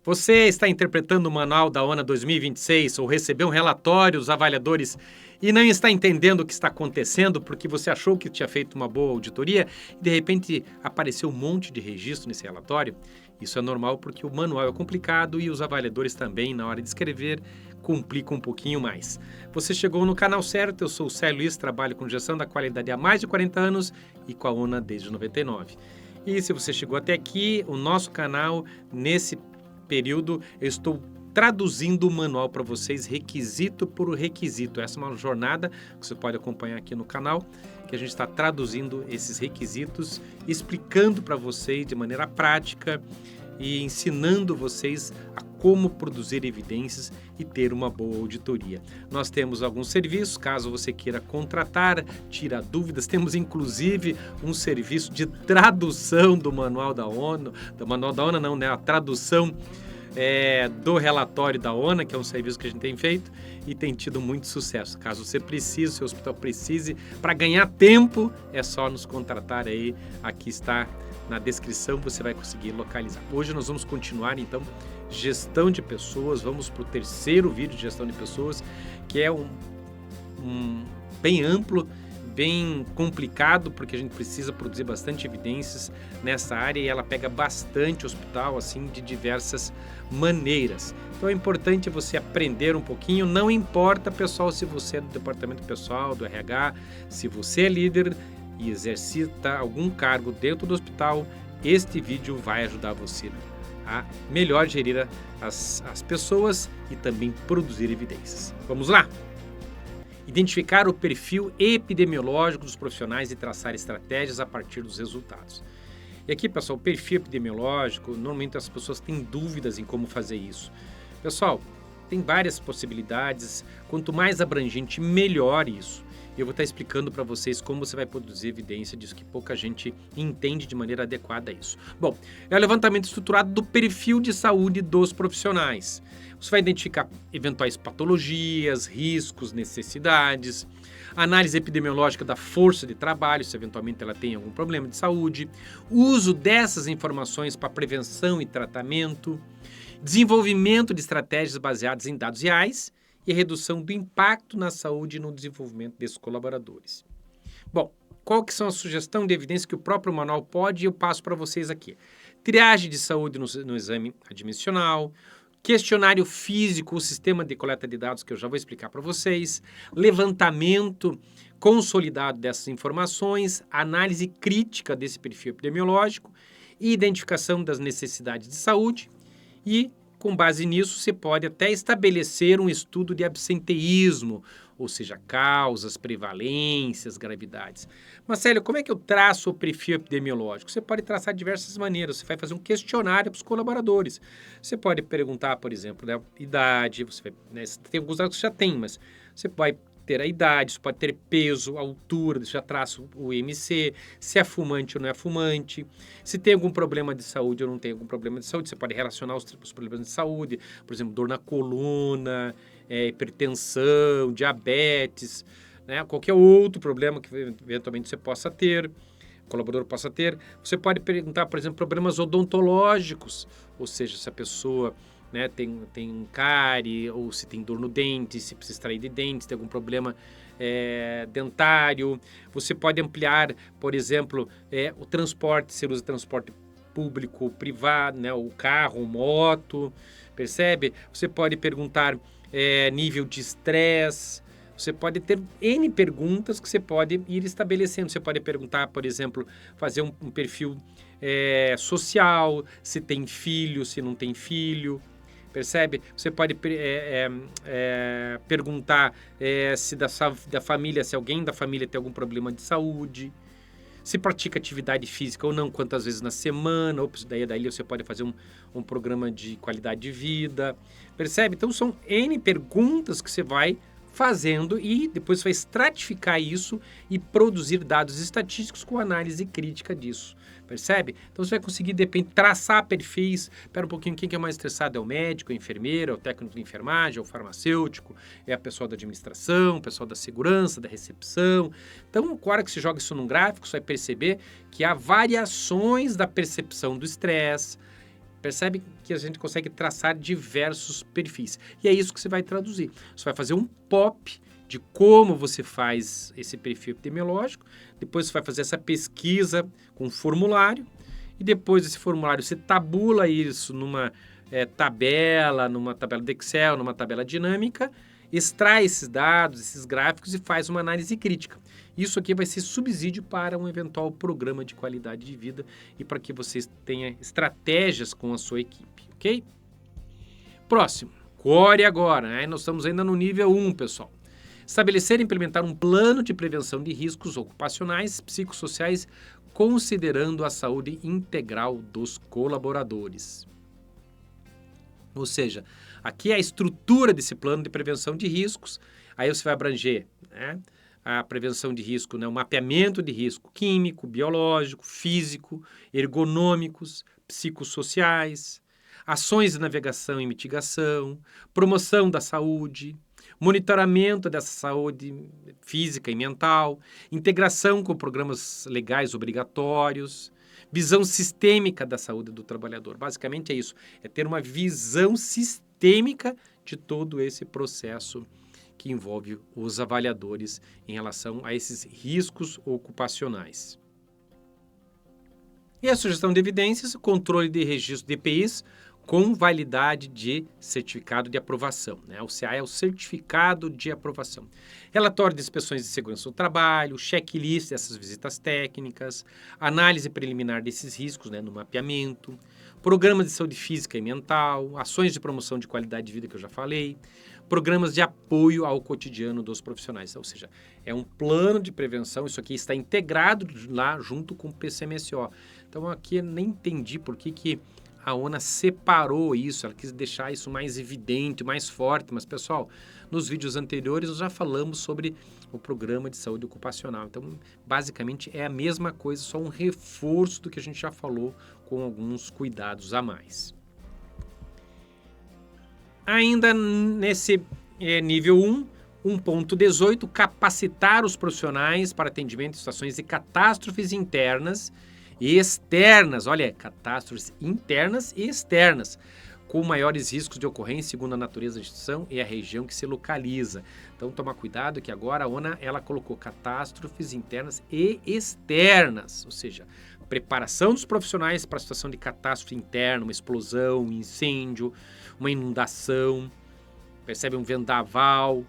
Você está interpretando o Manual da ONA 2026 ou recebeu um relatório dos avaliadores e não está entendendo o que está acontecendo porque você achou que tinha feito uma boa auditoria e de repente apareceu um monte de registro nesse relatório? Isso é normal porque o manual é complicado e os avaliadores também, na hora de escrever, complicam um pouquinho mais. Você chegou no canal certo, eu sou o Célio Luiz, trabalho com gestão da qualidade há mais de 40 anos e com a ONA desde 99. E se você chegou até aqui, o nosso canal, nesse período, eu estou traduzindo o manual para vocês, requisito por requisito. Essa é uma jornada que você pode acompanhar aqui no canal, que a gente está traduzindo esses requisitos, explicando para vocês de maneira prática e ensinando vocês a como produzir evidências e ter uma boa auditoria. Nós temos alguns serviços, caso você queira contratar, tirar dúvidas, temos inclusive um serviço de tradução do Manual da ONU, do Manual da ONU não, né? A tradução do relatório da ONA, que é um serviço que a gente tem feito e tem tido muito sucesso. Caso você precise, seu hospital precise, para ganhar tempo, é só nos contratar aí, aqui está na descrição, você vai conseguir localizar. Hoje nós vamos continuar, então, gestão de pessoas, vamos para o terceiro vídeo de gestão de pessoas, que é bem amplo, bem complicado, porque a gente precisa produzir bastante evidências nessa área e ela pega bastante hospital, assim, de diversas maneiras. Então é importante você aprender um pouquinho, não importa, pessoal, se você é do departamento pessoal, do RH, se você é líder e exercita algum cargo dentro do hospital, este vídeo vai ajudar você a melhor gerir as pessoas e também produzir evidências. Vamos lá? Identificar o perfil epidemiológico dos profissionais e traçar estratégias a partir dos resultados. E aqui, pessoal, o perfil epidemiológico, normalmente as pessoas têm dúvidas em como fazer isso. Pessoal, tem várias possibilidades, quanto mais abrangente, melhor isso. Eu vou estar explicando para vocês como você vai produzir evidência disso, que pouca gente entende de maneira adequada isso. Bom, é o levantamento estruturado do perfil de saúde dos profissionais. Você vai identificar eventuais patologias, riscos, necessidades, análise epidemiológica da força de trabalho, se eventualmente ela tem algum problema de saúde, uso dessas informações para prevenção e tratamento, desenvolvimento de estratégias baseadas em dados reais e redução do impacto na saúde e no desenvolvimento desses colaboradores. Bom, qual que são a sugestão de evidência que o próprio manual pode e eu passo para vocês aqui? Triagem de saúde no exame admissional, questionário físico, o sistema de coleta de dados que eu já vou explicar para vocês, levantamento consolidado dessas informações, análise crítica desse perfil epidemiológico e identificação das necessidades de saúde e, com base nisso, você pode até estabelecer um estudo de absenteísmo, ou seja, causas, prevalências, gravidades. Marcelo, como é que eu traço o perfil epidemiológico? Você pode traçar de diversas maneiras. Você vai fazer um questionário para os colaboradores. Você pode perguntar, por exemplo, a idade. Tem alguns dados que você já tem, mas você vai ter a idade, você pode ter peso, altura, você já traça o IMC, se é fumante ou não é fumante, se tem algum problema de saúde ou não tem algum problema de saúde, você pode relacionar os problemas de saúde, por exemplo, dor na coluna, hipertensão, diabetes, né? Qualquer outro problema que eventualmente você possa ter, o colaborador possa ter. Você pode perguntar, por exemplo, problemas odontológicos, ou seja, se a pessoa, né, tem cárie, ou se tem dor no dente, se precisa extrair de dente, se tem algum problema dentário. Você pode ampliar, por exemplo, o transporte, se ele usa transporte público ou privado, né, o carro, moto, percebe? Você pode perguntar nível de estresse. Você pode ter N perguntas que você pode ir estabelecendo. Você pode perguntar, por exemplo, fazer um perfil social, se tem filho, se não tem filho. Percebe? Você pode perguntar se da família, se alguém da família tem algum problema de saúde, se pratica atividade física ou não, quantas vezes na semana, ou daí você pode fazer um programa de qualidade de vida. Percebe? Então são N perguntas que você vai fazendo e depois você vai estratificar isso e produzir dados estatísticos com análise crítica disso. Percebe? Então você vai conseguir, de repente, traçar perfis. Espera um pouquinho, quem que é mais estressado? É o médico, a enfermeira, é o técnico de enfermagem, é o farmacêutico, é a pessoa da administração, o pessoal da segurança, da recepção. Então, na hora que você joga isso num gráfico, você vai perceber que há variações da percepção do estresse, Percebe que a gente consegue traçar diversos perfis. E é isso que você vai traduzir. Você vai fazer um POP de como você faz esse perfil epidemiológico, depois você vai fazer essa pesquisa com formulário, e depois desse formulário você tabula isso numa numa tabela de Excel, numa tabela dinâmica, extrai esses dados, esses gráficos e faz uma análise crítica. Isso aqui vai ser subsídio para um eventual programa de qualidade de vida e para que vocês tenham estratégias com a sua equipe, ok? Próximo, core agora, né? Nós estamos ainda no nível 1, pessoal. Estabelecer e implementar um plano de prevenção de riscos ocupacionais, psicossociais, considerando a saúde integral dos colaboradores. Ou seja, aqui é a estrutura desse plano de prevenção de riscos. Aí você vai abranger, né, a prevenção de risco, né, o mapeamento de risco químico, biológico, físico, ergonômicos, psicossociais, ações de navegação e mitigação, promoção da saúde, monitoramento dessa saúde física e mental, integração com programas legais obrigatórios, visão sistêmica da saúde do trabalhador. Basicamente é isso, é ter uma visão sistêmica de todo esse processo que envolve os avaliadores em relação a esses riscos ocupacionais. E a sugestão de evidências, controle de registro de EPIs com validade de certificado de aprovação, né? O CA é o certificado de aprovação. Relatório de inspeções de segurança do trabalho, checklist dessas visitas técnicas, análise preliminar desses riscos, né, no mapeamento, programas de saúde física e mental, ações de promoção de qualidade de vida que eu já falei, programas de apoio ao cotidiano dos profissionais. Ou seja, é um plano de prevenção, isso aqui está integrado lá junto com o PCMSO. Então aqui eu nem entendi por que a ONA separou isso, ela quis deixar isso mais evidente, mais forte. Mas, pessoal, nos vídeos anteriores nós já falamos sobre o programa de saúde ocupacional. Então, basicamente, é a mesma coisa, só um reforço do que a gente já falou com alguns cuidados a mais. Ainda nesse nível 1, 1.18, capacitar os profissionais para atendimento em situações de catástrofes internas e externas, olha, catástrofes internas e externas, com maiores riscos de ocorrência segundo a natureza da instituição e a região que se localiza. Então, toma cuidado que agora a ONA, ela colocou catástrofes internas e externas, ou seja, preparação dos profissionais para a situação de catástrofe interna, uma explosão, um incêndio, uma inundação, percebe, um vendaval.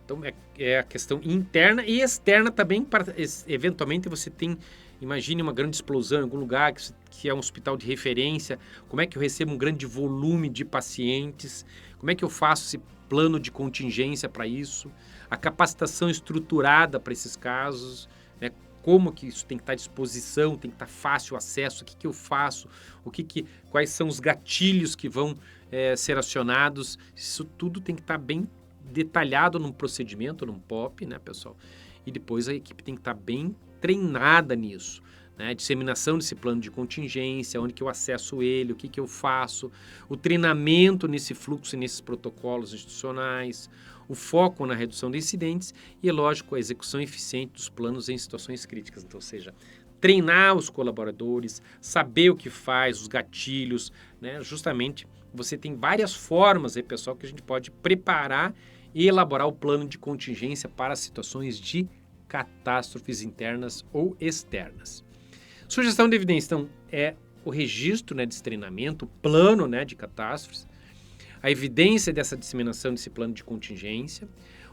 Então, é a questão interna e externa também, para eventualmente você tem. Imagine uma grande explosão em algum lugar que é um hospital de referência. Como é que eu recebo um grande volume de pacientes? Como é que eu faço esse plano de contingência para isso? A capacitação estruturada para esses casos, né? Como que isso tem que estar à disposição, tem que estar fácil acesso, o que eu faço, quais são os gatilhos que vão ser acionados. Isso tudo tem que estar bem detalhado num procedimento, num POP, né, pessoal? E depois a equipe tem que estar bem treinada nisso, né? Disseminação desse plano de contingência, onde que eu acesso ele, o que eu faço, o treinamento nesse fluxo e nesses protocolos institucionais, o foco na redução de incidentes e, lógico, a execução eficiente dos planos em situações críticas. Então, ou seja, treinar os colaboradores, saber o que faz, os gatilhos, né? Justamente, você tem várias formas aí, pessoal, que a gente pode preparar e elaborar o plano de contingência para situações de catástrofes internas ou externas. Sugestão de evidência, então, é o registro, né, desse treinamento, o plano, né, de catástrofes, a evidência dessa disseminação desse plano de contingência,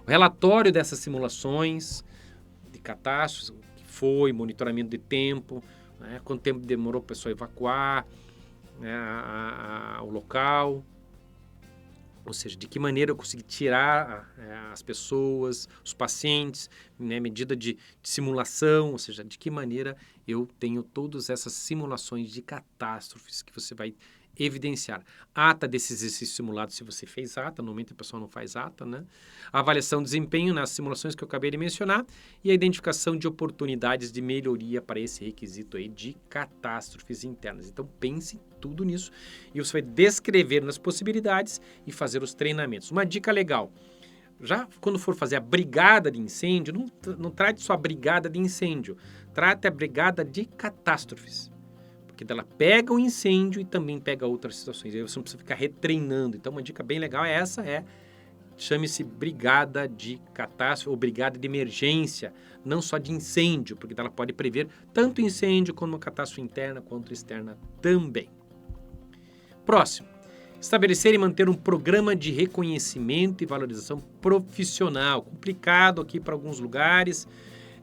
o relatório dessas simulações de catástrofes, o que foi, monitoramento de tempo, né, quanto tempo demorou para a pessoa evacuar, né, o local, ou seja, de que maneira eu consegui tirar as pessoas, os pacientes, né, medida de simulação, ou seja, de que maneira eu tenho todas essas simulações de catástrofes que você vai evidenciar. Ata desses exercícios simulados, se você fez ata, normalmente a pessoa não faz ata, né? A avaliação de desempenho nas simulações que eu acabei de mencionar e a identificação de oportunidades de melhoria para esse requisito aí de catástrofes internas. Então pense tudo nisso e você vai descrever nas possibilidades e fazer os treinamentos. Uma dica legal, já quando for fazer a brigada de incêndio, não trate só a brigada de incêndio, trate a brigada de catástrofes. porque ela pega o incêndio e também pega outras situações. Aí você não precisa ficar retreinando. Então, uma dica bem legal chame-se brigada de catástrofe ou brigada de emergência, não só de incêndio, porque ela pode prever tanto incêndio como uma catástrofe interna quanto externa também. Próximo. Estabelecer e manter um programa de reconhecimento e valorização profissional. Complicado aqui para alguns lugares.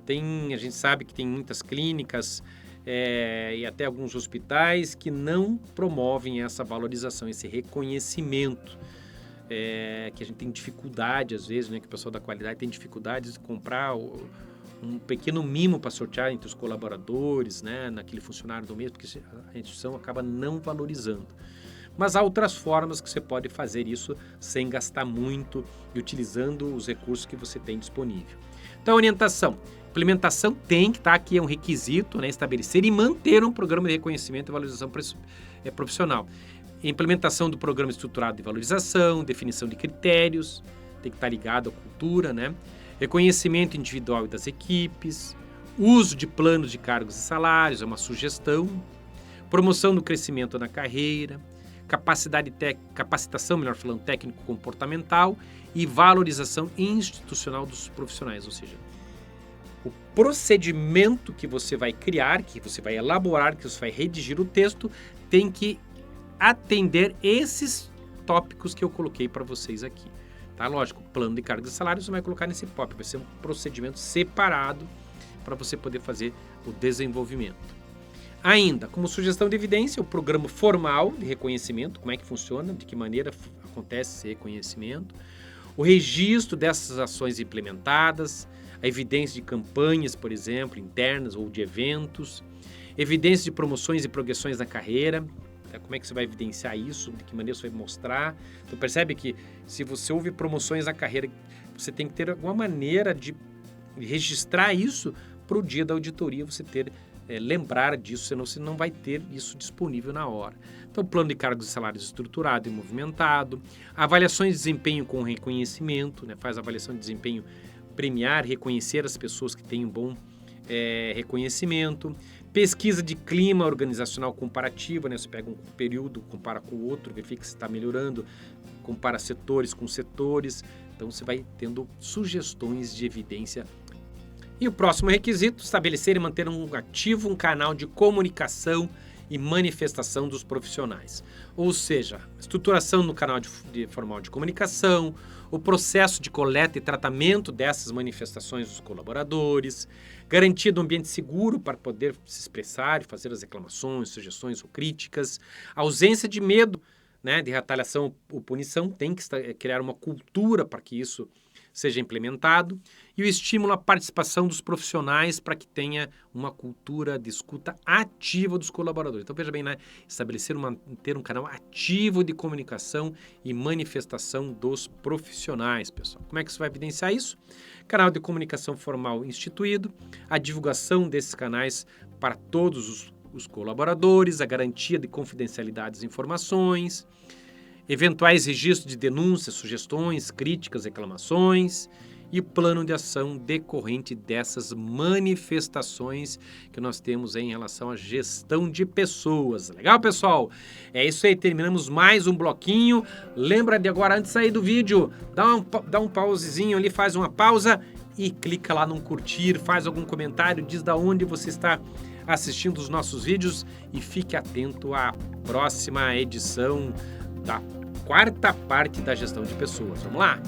A gente sabe que tem muitas clínicas e até alguns hospitais que não promovem essa valorização, esse reconhecimento. Que a gente tem dificuldade, às vezes, né, que o pessoal da qualidade tem dificuldade de comprar um pequeno mimo para sortear entre os colaboradores, né, naquele funcionário do mês, porque a instituição acaba não valorizando. Mas há outras formas que você pode fazer isso sem gastar muito e utilizando os recursos que você tem disponível. Então, orientação. Implementação tem que estar aqui, é um requisito, né, estabelecer e manter um programa de reconhecimento e valorização profissional. Implementação do programa estruturado de valorização, definição de critérios, tem que estar ligado à cultura, né? Reconhecimento individual das equipes, uso de planos de cargos e salários, é uma sugestão, promoção do crescimento na carreira, capacitação, melhor falando, técnico-comportamental e valorização institucional dos profissionais, ou seja, o procedimento que você vai criar, que você vai elaborar, que você vai redigir o texto, tem que atender esses tópicos que eu coloquei para vocês aqui. Tá? Lógico, plano de cargos e salários você vai colocar nesse tópico, vai ser um procedimento separado para você poder fazer o desenvolvimento. Ainda, como sugestão de evidência, o programa formal de reconhecimento, como é que funciona, de que maneira acontece esse reconhecimento, o registro dessas ações implementadas, a evidência de campanhas, por exemplo, internas ou de eventos, evidência de promoções e progressões na carreira, como é que você vai evidenciar isso, de que maneira você vai mostrar. Então percebe que se você houve promoções na carreira, você tem que ter alguma maneira de registrar isso para o dia da auditoria, você lembrar disso, senão você não vai ter isso disponível na hora. Então, plano de cargos e salários estruturado e movimentado, avaliações de desempenho com reconhecimento, né? Faz avaliação de desempenho, premiar, reconhecer as pessoas que têm um bom reconhecimento, pesquisa de clima organizacional comparativo, né? Você pega um período, compara com o outro, verifica se está melhorando, compara setores com setores, então você vai tendo sugestões de evidência. E o próximo requisito, estabelecer e manter um canal de comunicação e manifestação dos profissionais. Ou seja, estruturação no canal formal de comunicação, o processo de coleta e tratamento dessas manifestações dos colaboradores, garantia de um ambiente seguro para poder se expressar e fazer as reclamações, sugestões ou críticas, ausência de medo, né, de retaliação ou punição, tem que criar uma cultura para que isso seja implementado, e o estímulo à participação dos profissionais para que tenha uma cultura de escuta ativa dos colaboradores. Então, veja bem, né? Ter um canal ativo de comunicação e manifestação dos profissionais, pessoal. Como é que você vai evidenciar isso? Canal de comunicação formal instituído, a divulgação desses canais para todos os colaboradores, a garantia de confidencialidade das informações, eventuais registros de denúncias, sugestões, críticas, reclamações e o plano de ação decorrente dessas manifestações que nós temos em relação à gestão de pessoas. Legal, pessoal? É isso aí, terminamos mais um bloquinho. Lembra de agora, antes de sair do vídeo, dá um pausezinho ali, faz uma pausa e clica lá no curtir, faz algum comentário, diz da onde você está assistindo os nossos vídeos e fique atento à próxima edição da quarta parte da gestão de pessoas. Vamos lá?